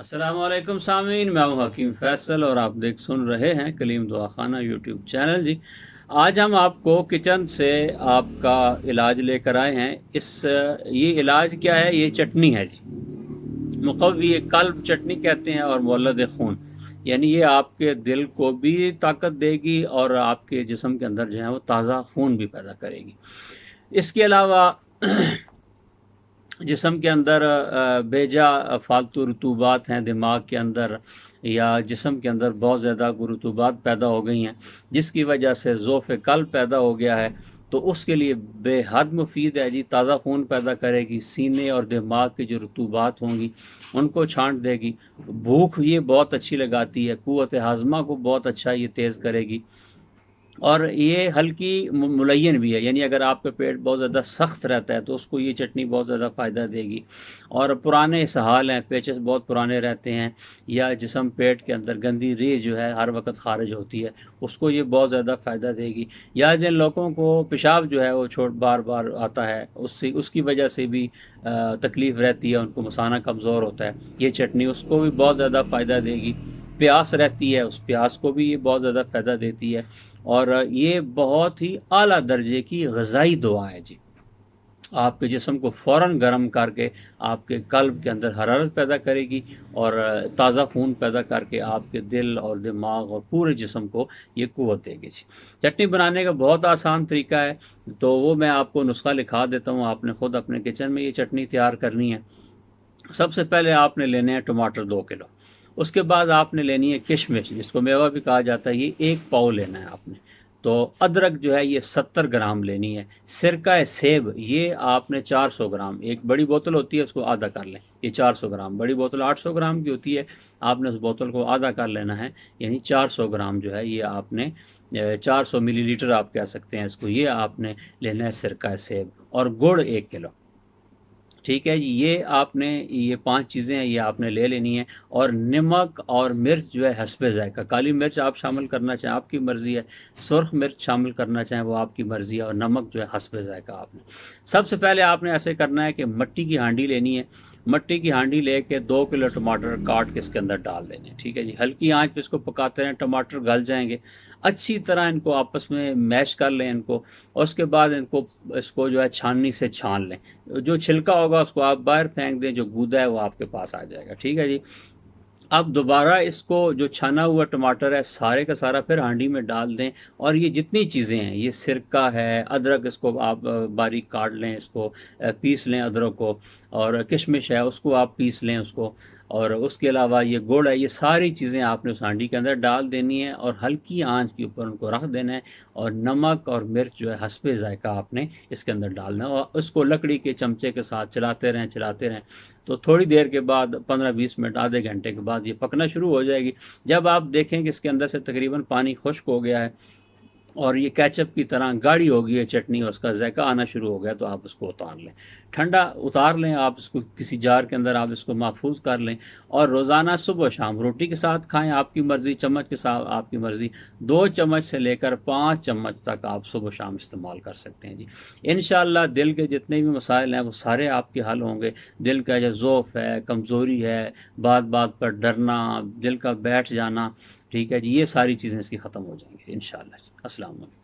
अस्सलामुअलैकुम सामीन, मैं हूं हकीम फैसल और आप सुन रहे हैं कलीम दुआखाना यूट्यूब चैनल जी। आज हम आपको किचन से आपका इलाज लेकर आए हैं। ये इलाज क्या है? ये चटनी है जी। मुकव्वी कल्ब चटनी कहते हैं और मौलद खून, यानी ये आपके दिल को भी ताकत देगी और आपके जिस्म के अंदर जो है वो ताज़ा खून भी पैदा करेगी। इसके अलावा जिस्म के अंदर बेजा फालतू रतूबात हैं दिमाग के अंदर या जिस्म के अंदर बहुत ज़्यादा रतूबात पैदा हो गई हैं, जिसकी वजह से ज़ोफ़ कल्ब पैदा हो गया है, तो उसके लिए बेहद मुफीद है जी। ताज़ा खून पैदा करेगी, सीने और दिमाग की जो रतूबात होंगी उनको छांट देगी। भूख ये बहुत अच्छी लगाती है, क़ुव्वत हाज़मा को बहुत अच्छा ये तेज़ करेगी और ये हल्की मुलय्यन भी है, यानी अगर आपका पेट बहुत ज़्यादा सख्त रहता है तो उसको ये चटनी बहुत ज़्यादा फ़ायदा देगी। और पुराने इसहाल हैं, पेचेस बहुत पुराने रहते हैं, या जिस्म पेट के अंदर गंदी रे जो है हर वक्त ख़ारिज होती है, उसको ये बहुत ज़्यादा फ़ायदा देगी। या जिन लोगों को पेशाब जो है वो बार बार आता है, उसकी वजह से भी तकलीफ़ रहती है, उनको मसाना कमज़ोर होता है, ये चटनी उसको भी बहुत ज़्यादा फ़ायदा देगी। प्यास रहती है, उस प्यास को भी ये बहुत ज़्यादा फ़ायदा देती है। और ये बहुत ही आला दर्जे की ग़िज़ाई दुआ है जी। आपके जिस्म को फ़ौरन गर्म करके आपके कल्ब के अंदर हरारत पैदा करेगी और ताज़ा खून पैदा करके आपके दिल और दिमाग और पूरे जिस्म को ये क़ुव्वत देगी जी। चटनी बनाने का बहुत आसान तरीका है, तो वो मैं आपको नुस्खा लिखा देता हूँ, आपने ख़ुद अपने किचन में ये चटनी तैयार करनी है। सबसे पहले आपने लेने हैं टमाटर 2 किलो। उसके बाद आपने लेनी है किशमिश, जिसको मेवा भी कहा जाता है, ये 1 पाव लेना है आपने। तो अदरक जो है ये 70 ग्राम लेनी है। सिरका सेब ये आपने 400 ग्राम, एक बड़ी बोतल होती है उसको आधा कर लें, ये 400 ग्राम, बड़ी बोतल 800 ग्राम की होती है, आपने उस बोतल को आधा कर लेना है, यानी 400 ग्राम जो है ये आपने 400 मिलीलीटर आप कह सकते हैं इसको, ये आपने लेना है सिरका सेब। और गुड़ 1 किलो। ठीक है जी, ये 5 चीज़ें हैं, ये आपने ले लेनी है। और नमक और मिर्च जो है हस्बे ज़ायक़ा, काली मिर्च आप शामिल करना चाहें आपकी मर्ज़ी है, सुर्ख मिर्च शामिल करना चाहें वो आपकी मर्ज़ी है, और नमक जो है हस्बे ज़ायक़ा आपने। सबसे पहले आपने ऐसे करना है कि मिट्टी की हांडी लेनी है, मिट्टी की हांडी लेके 2 किलो टमाटर काट के इसके अंदर डाल देने हैं। ठीक है जी, हल्की आंच पे इसको पकाते रहें, टमाटर गल जाएंगे, अच्छी तरह इनको आपस में मैश कर लें इनको, और उसके बाद इसको जो है छाननी से छान लें। जो छिलका होगा उसको आप बाहर फेंक दें, जो गूदा है वो आपके पास आ जाएगा। ठीक है जी। अब दोबारा इसको जो छना हुआ टमाटर है सारे का सारा फिर हांडी में डाल दें, और ये जितनी चीज़ें हैं, ये सिरका है, अदरक इसको आप बारीक काट लें, इसको पीस लें अदरक को, और किशमिश है उसको आप पीस लें उसको, और उसके अलावा ये गुड़ है, ये सारी चीज़ें आपने उस हांडी के अंदर डाल देनी है और हल्की आंच के ऊपर उनको रख देना है। और नमक और मिर्च जो है हस्बे ज़ायक़ा आपने इसके अंदर डालना है, और उसको लकड़ी के चमचे के साथ चलाते रहें। तो थोड़ी देर के बाद 15-20 मिनट, आधे घंटे के बाद ये पकना शुरू हो जाएगी। जब आप देखें कि इसके अंदर से तकरीबन पानी खुश्क हो गया है और ये केचप की तरह गाढ़ी हो गई है चटनी, और उसका ज़ायक़ा आना शुरू हो गया, तो आप उसको उतार लें। ठंडा उतार लें आप इसको, किसी जार के अंदर आप इसको महफूज कर लें, और रोज़ाना सुबह शाम रोटी के साथ खाएं, आपकी मर्ज़ी, चम्मच के साथ आपकी मर्ज़ी, 2 चम्मच से लेकर 5 चम्मच तक आप सुबह शाम इस्तेमाल कर सकते हैं जी। इंशाअल्लाह दिल के जितने भी मसाइल हैं वो सारे आपके हल होंगे। दिल का जो ज़ौफ़ है, कमज़ोरी है, बात बात पर डरना, दिल का बैठ जाना, ठीक है जी, ये सारी चीज़ें इसकी ख़त्म हो जाएंगी इंशाअल्लाह। अस्सलाम वालेकुम।